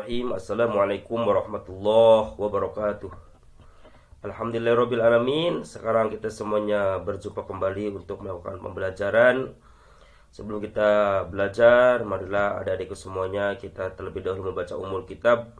Bismillahirrahmanirrahim. Assalamualaikum warahmatullahi wabarakatuh. Alhamdulillahirabbil alamin. Sekarang kita semuanya berjumpa kembali untuk melakukan pembelajaran. Sebelum kita belajar, marilah adik-adikku semuanya kita terlebih dahulu membaca umul kitab.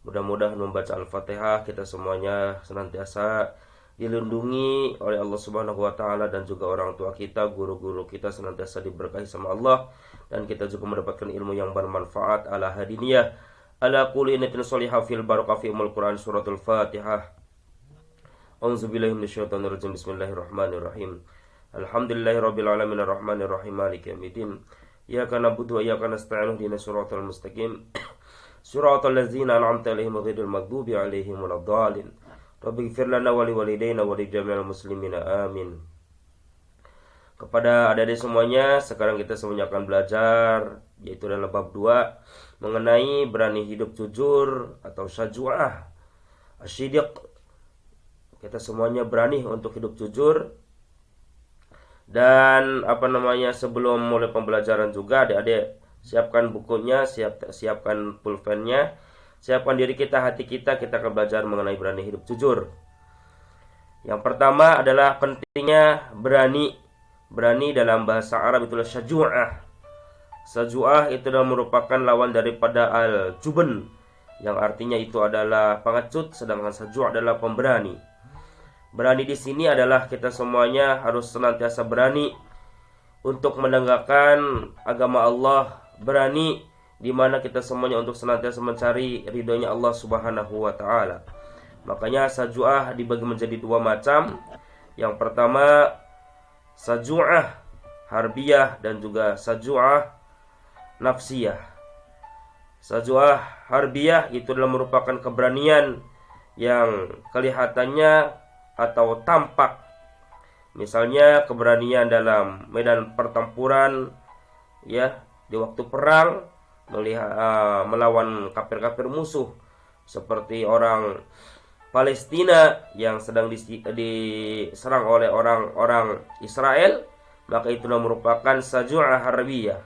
Mudah-mudahan membaca Al-Fatihah kita semuanya senantiasa dilindungi oleh Allah Subhanahu wa taala, dan juga orang tua kita, guru-guru kita senantiasa diberkahi sama Allah, dan kita juga mendapatkan ilmu yang bermanfaat ala hadiniyah ala kulli niyatin shalihah fil barakah fi umul Quran suratul Fatihah. A'udzubillahi minasyaitonir rajim. Bismillahirrahmanirrahim. Alhamdulillahirabbil alamin arrahmanir rahim maliki yaumiddin. Iyyaka na'budu wa iyyaka nasta'in ihdinas siratal mustaqim. Siratal ladzina an'amta 'alaihim ghairil maghdubi 'alaihim waladdallin. Rabbighfir lana wa liwalidayna wa lijami'il muslimina amin. Kepada adik-adik semuanya, sekarang kita semuanya akan belajar, yaitu dalam bab 2 mengenai berani hidup jujur atau syaja'ah asyidiq. Kita semuanya berani untuk hidup jujur. Dan sebelum mulai pembelajaran juga, adik-adik siapkan bukunya, siapkan pulpennya, siapkan diri kita, hati kita akan belajar mengenai berani hidup jujur. Yang pertama adalah pentingnya berani. Berani dalam bahasa Arab itulah syaja'ah. Syaja'ah itu adalah merupakan lawan daripada al-jubn, yang artinya itu adalah pengecut, sedangkan syaja'ah adalah pemberani. Berani di sini adalah kita semuanya harus senantiasa berani untuk menegakkan agama Allah, berani di mana kita semuanya untuk senantiasa mencari ridhonya Allah Subhanahu wa taala. Makanya syaja'ah dibagi menjadi dua macam. Yang pertama syaja'ah harbiyah dan juga syaja'ah nafsiyah. Syaja'ah harbiyah itu adalah merupakan keberanian yang kelihatannya atau tampak. Misalnya keberanian dalam medan pertempuran, ya, di waktu perang melawan kafir-kafir musuh, seperti orang Palestina yang sedang diserang oleh orang-orang Israel, maka itulah merupakan syaja'ah harbiyah.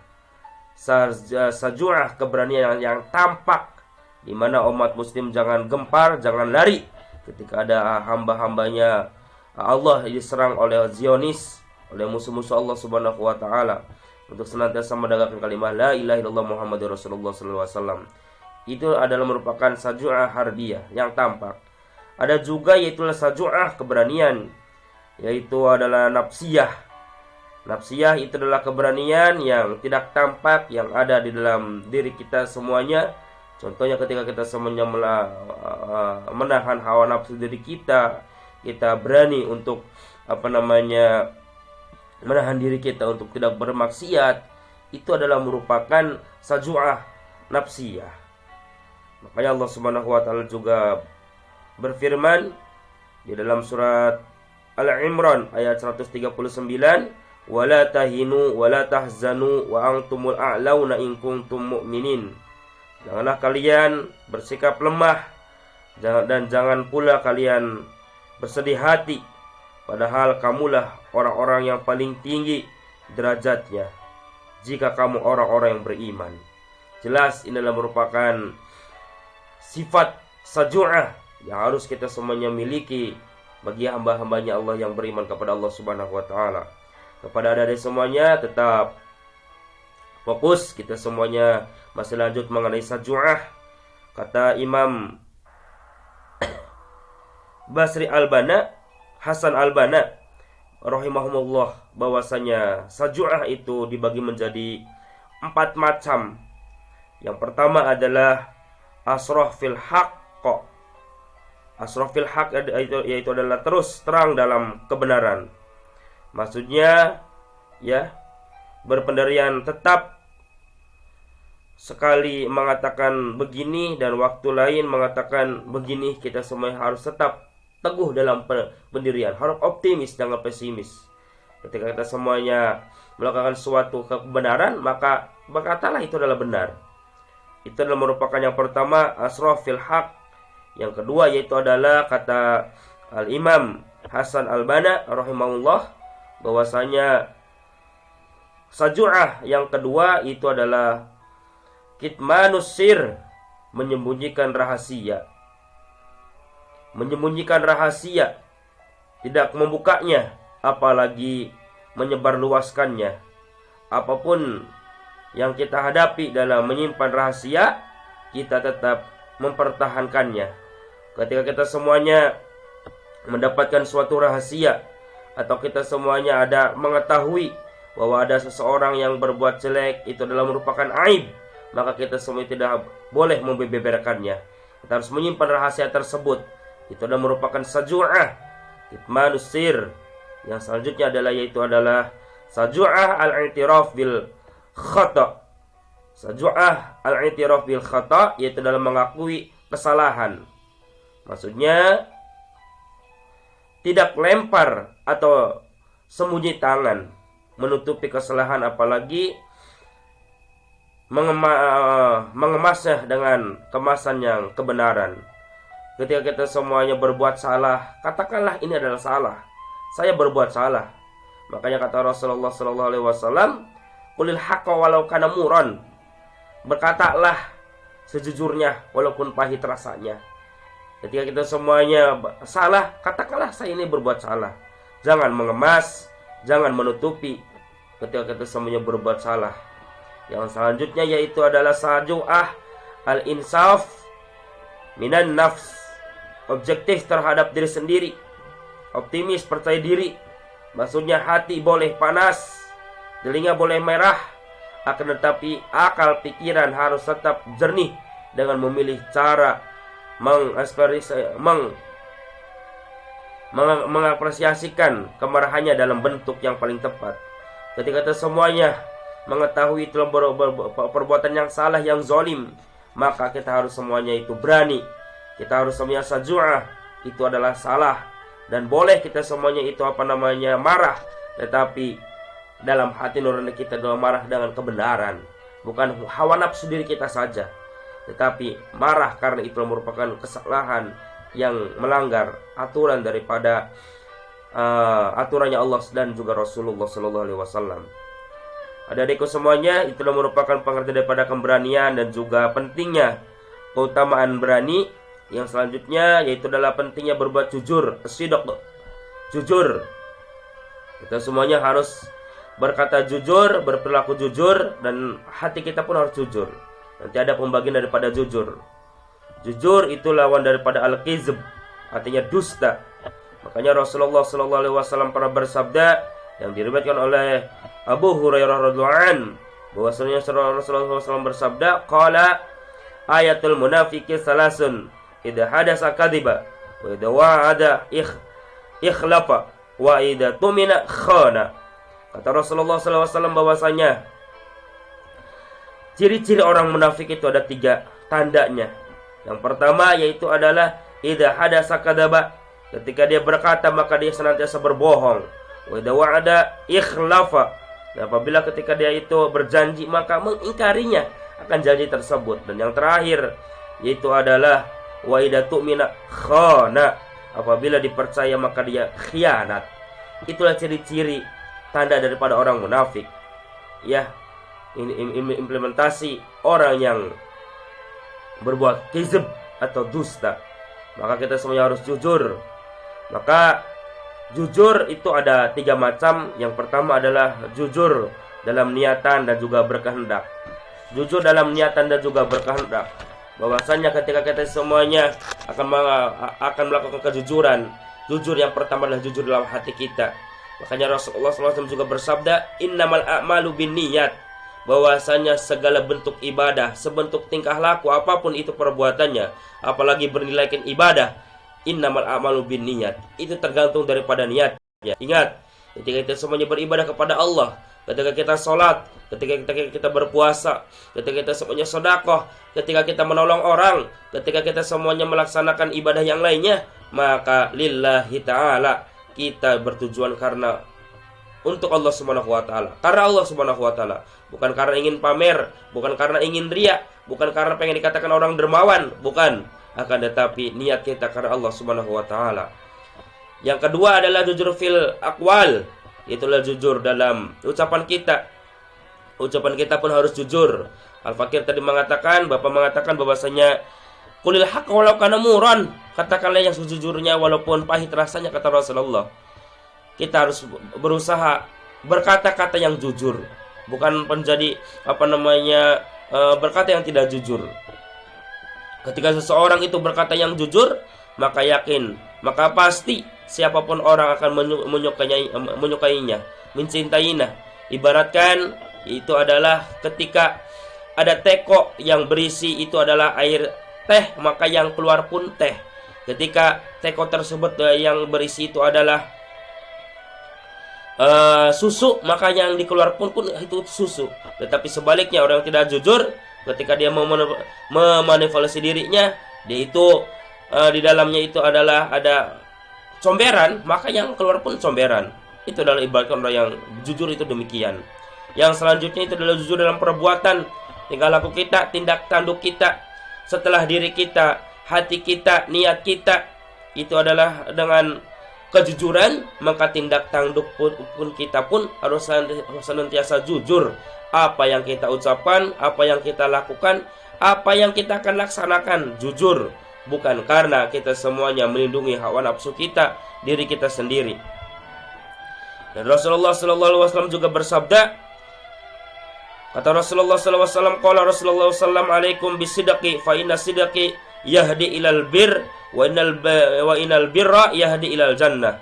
Syaja'ah keberanian yang tampak, di mana umat muslim jangan gempar, jangan lari ketika ada hamba-hambanya Allah diserang oleh Zionis, oleh musuh-musuh Allah Subhanahu wa taala, untuk senantiasa menegakkan kalimat la ilaha illallah Muhammadur Rasulullah sallallahu alaihi wasallam. Itu adalah merupakan syaja'ah harbiyah yang tampak. Ada juga yaitu syaja'ah keberanian, yaitu adalah nafsiyah. Nafsiyah itu adalah keberanian yang tidak tampak, yang ada di dalam diri kita semuanya. Contohnya ketika kita semuanya menahan hawa nafsu diri kita, kita berani untuk menahan diri kita untuk tidak bermaksiat. Itu adalah merupakan syaja'ah nafsiyah. Makanya Allah Subhanahu wa taala juga berfirman di dalam surat Al-Imran ayat 139, wala tahinu wala tahzanu wa antumul a'launa in kuntum mu'minin. Janganlah kalian bersikap lemah, dan jangan pula kalian bersedih hati, padahal kamulah orang-orang yang paling tinggi derajatnya jika kamu orang-orang yang beriman. Jelas ini adalah merupakan sifat syaja'ah yang harus kita semuanya miliki bagi hamba-hambanya Allah yang beriman kepada Allah Subhanahu wa taala. Kepada adik-adik semuanya, tetap fokus, kita semuanya masih lanjut mengenai syaja'ah. Kata Imam Basri Al-Banna, Hasan Al-Banna rahimahumullah, bahwasanya syaja'ah itu dibagi menjadi 4 macam. Yang pertama adalah asrah fil haqq. Asrah fil haqq yaitu adalah terus terang dalam kebenaran. Maksudnya, ya, berpendirian tetap, sekali mengatakan begini dan waktu lain mengatakan begini. Kita semua harus tetap teguh dalam pendirian, harus optimis, jangan pesimis. Ketika kita semuanya melakukan suatu kebenaran, maka berkatalah itu adalah benar. Itu adalah merupakan yang pertama, asraf fil haq. Yang kedua yaitu adalah kata Al-Imam Hasan Al-Banna rahimahullah, bahwasanya syaja'ah yang kedua itu adalah kitmanus sir, menyembunyikan rahasia. Menyembunyikan rahasia, tidak membukanya, apalagi menyebarluaskannya. Apapun yang kita hadapi dalam menyimpan rahasia, kita tetap mempertahankannya. Ketika kita semuanya mendapatkan suatu rahasia, atau kita semuanya ada mengetahui bahwa ada seseorang yang berbuat jelek, itu adalah merupakan aib, maka kita semua tidak boleh membeberkannya. Kita harus menyimpan rahasia tersebut. Itu adalah merupakan saju'ah, kitmanus sir. Yang selanjutnya adalah saju'ah al-i'tiraf bil khata'. Saju'ah al-i'tiraf bil khata', yaitu dalam mengakui kesalahan. Maksudnya tidak lempar atau sembunyi tangan menutupi kesalahan, apalagi mengemasnya dengan kemasan yang kebenaran. Ketika kita semuanya berbuat salah, katakanlah ini adalah salah, saya berbuat salah. Makanya kata Rasulullah SAW, qulil haqqa walau kana muran. Berkatalah sejujurnya walaupun pahit rasanya. Ketika kita semuanya salah, katakanlah saya ini berbuat salah. Jangan mengemas, jangan menutupi ketika kita semuanya berbuat salah. Yang selanjutnya yaitu adalah saju'ah al-insaf minan nafs. Objektif terhadap diri sendiri, optimis, percaya diri. Maksudnya hati boleh panas, telinga boleh merah, akan tetapi akal pikiran harus tetap jernih dengan memilih cara mengapresiasikan kemarahannya dalam bentuk yang paling tepat. Ketika kita semuanya mengetahui itu perbuatan yang salah, yang zalim, maka kita harus semuanya itu berani. Kita harus semuanya saju'ah, itu adalah salah. Dan boleh kita semuanya itu marah, tetapi dalam hati nurani kita adalah marah dengan kebenaran, bukan hawa nafsu diri kita saja, tetapi marah karena itu merupakan kesalahan yang melanggar aturan daripada aturannya Allah dan juga Rasulullah SAW. Adik-adikku semuanya, itulah merupakan pengertian daripada keberanian dan juga pentingnya keutamaan berani. Yang selanjutnya yaitu adalah pentingnya berbuat jujur, sidq, jujur. Kita semuanya harus berkata jujur, berperilaku jujur, dan hati kita pun harus jujur. Nanti ada pembagian daripada jujur. Jujur itu lawan daripada al-kizb, artinya dusta. Makanya Rasulullah SAW pernah bersabda, yang diriwayatkan oleh Abu Hurairah radhiyallahu anhu, bahwasanya Rasulullah SAW bersabda, qala ayatul munafiqi salasun, idza hadasa kadiba, wa idza wa'ada ikhlafa, wa idza tumina khana. Kata Rasulullah SAW bahwasanya ciri-ciri orang munafik itu ada 3 tandanya. Yang pertama yaitu adalah idza hadasa kadaba, ketika dia berkata maka dia senantiasa berbohong. Wa idza wa'ada ikhlafa, dan apabila ketika dia itu berjanji maka mengingkarinya akan janji tersebut. Dan yang terakhir yaitu adalah wa idza tu'mina khana, apabila dipercaya maka dia khianat. Itulah ciri-ciri tanda daripada orang munafik. Ya, ini implementasi orang yang berbuat kizib atau dusta. Maka kita semuanya harus jujur. Maka jujur itu ada 3 macam. Yang pertama adalah jujur dalam niatan dan juga berkehendak. Jujur dalam niatan dan juga berkehendak, bahwasanya ketika kita semuanya akan melakukan kejujuran, jujur yang pertama adalah jujur dalam hati kita. Makanya Rasulullah SAW juga bersabda, innamal a'malu binniyat, bahwasanya segala bentuk ibadah, sebentuk tingkah laku apapun itu perbuatannya, apalagi bernilaikan ibadah, innamal a'malu binniyat, itu tergantung daripada niat. Ya, ingat, ketika kita semuanya beribadah kepada Allah, ketika kita sholat, ketika kita berpuasa, ketika kita semuanya sedekah, ketika kita menolong orang, ketika kita semuanya melaksanakan ibadah yang lainnya, maka lillahi ta'ala, kita bertujuan karena untuk Allah Subhanahu wa taala. Karena Allah Subhanahu wa taala, bukan karena ingin pamer, bukan karena ingin riya, bukan karena pengen dikatakan orang dermawan, bukan, akan tetapi niat kita karena Allah Subhanahu wa taala. Yang kedua adalah jujur fil aqwal, itulah jujur dalam ucapan kita. ucapan kita pun harus jujur. Al-Fakir tadi mengatakan, Bapak mengatakan bahwasanya qulil haqq walau kana muran, katakanlah yang sejujurnya walaupun pahit rasanya, kata Rasulullah. Kita harus berusaha berkata-kata yang jujur, bukan menjadi berkata yang tidak jujur. Ketika seseorang itu berkata yang jujur, maka yakin, maka pasti siapapun orang akan menyukainya, mencintainya. Ibaratkan itu adalah ketika ada teko yang berisi itu adalah air teh, maka yang keluar pun teh. Ketika teko tersebut yang berisi itu adalah susu, maka yang dikeluar pun itu susu. Tetapi sebaliknya, orang yang tidak jujur, ketika dia memanipulasi dirinya, dia itu di dalamnya itu adalah ada comberan, maka yang keluar pun comberan. Itu adalah ibarat orang yang jujur itu demikian. Yang selanjutnya itu adalah jujur dalam perbuatan, tingkah laku kita, tindak tanduk kita, setelah diri kita, hati kita, niat kita, itu adalah dengan kejujuran, maka tindak tanduk pun kita pun harus senantiasa jujur. Apa yang kita ucapkan, apa yang kita lakukan, apa yang kita akan laksanakan, jujur. Bukan karena kita semuanya melindungi hawa nafsu kita, diri kita sendiri. Dan Rasulullah SAW juga bersabda, kata Rasulullah SAW, qala Rasulullah SAW, alaikum bisidaqi fa inna sidaqi yahdi ilal bir wa inal birra yahdi ilal jannah.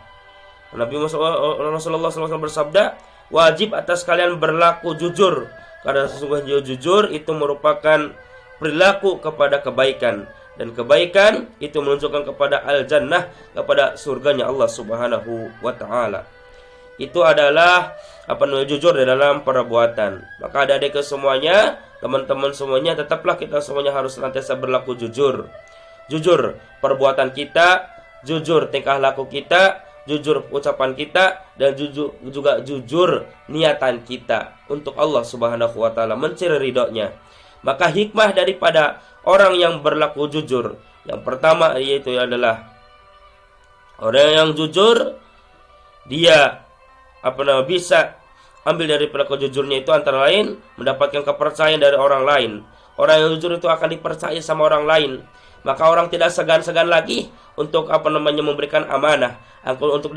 Nabi Rasulullah SAW bersabda, wajib atas kalian berlaku jujur, karena sesungguhnya jujur itu merupakan perilaku kepada kebaikan, dan kebaikan itu menunjukkan kepada al-jannah, kepada surganya Allah Subhanahu wa ta'ala. Itu adalah jujur di dalam perbuatan. Maka adik-adik semuanya, teman-teman semuanya, tetaplah kita semuanya harus senantiasa berlaku jujur. Jujur perbuatan kita, jujur tingkah laku kita, jujur ucapan kita, dan juga jujur niatan kita untuk Allah Subhanahu wa ta'ala, mencari ridhonya. Maka hikmah daripada orang yang berlaku jujur, yang pertama yaitu adalah orang yang jujur, dia bisa ambil dari perilaku jujurnya itu antara lain mendapatkan kepercayaan dari orang lain. Orang yang jujur itu akan dipercaya sama orang lain. Maka orang tidak segan-segan lagi untuk memberikan amanah, untuk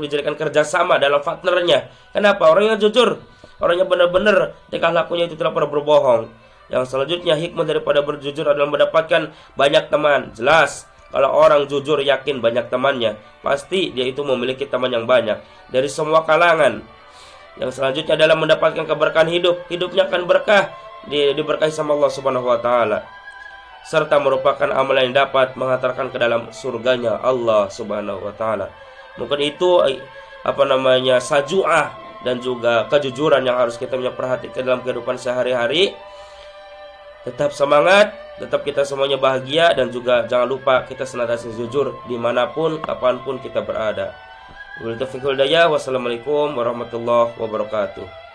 dijadikan kerjasama dalam partnernya. Kenapa? Orang yang jujur, orangnya benar-benar tingkah lakunya itu tidak pernah berbohong. Yang selanjutnya hikmah daripada berjujur adalah mendapatkan banyak teman. Jelas, kalau orang jujur yakin banyak temannya, pasti dia itu memiliki teman yang banyak dari semua kalangan. Yang selanjutnya adalah mendapatkan keberkahan hidup. Hidupnya akan berkah, diberkahi sama Allah Subhanahu wa ta'ala, serta merupakan amalan yang dapat mengantarkan ke dalam surganya Allah Subhanahu wa ta'ala. Mungkin itu saju'ah dan juga kejujuran yang harus kita perhatikan dalam kehidupan sehari-hari. Tetap semangat, tetap kita semuanya bahagia, dan juga jangan lupa kita senantiasa jujur dimanapun, kapanpun kita berada. Wassalamualaikum warahmatullahi wabarakatuh.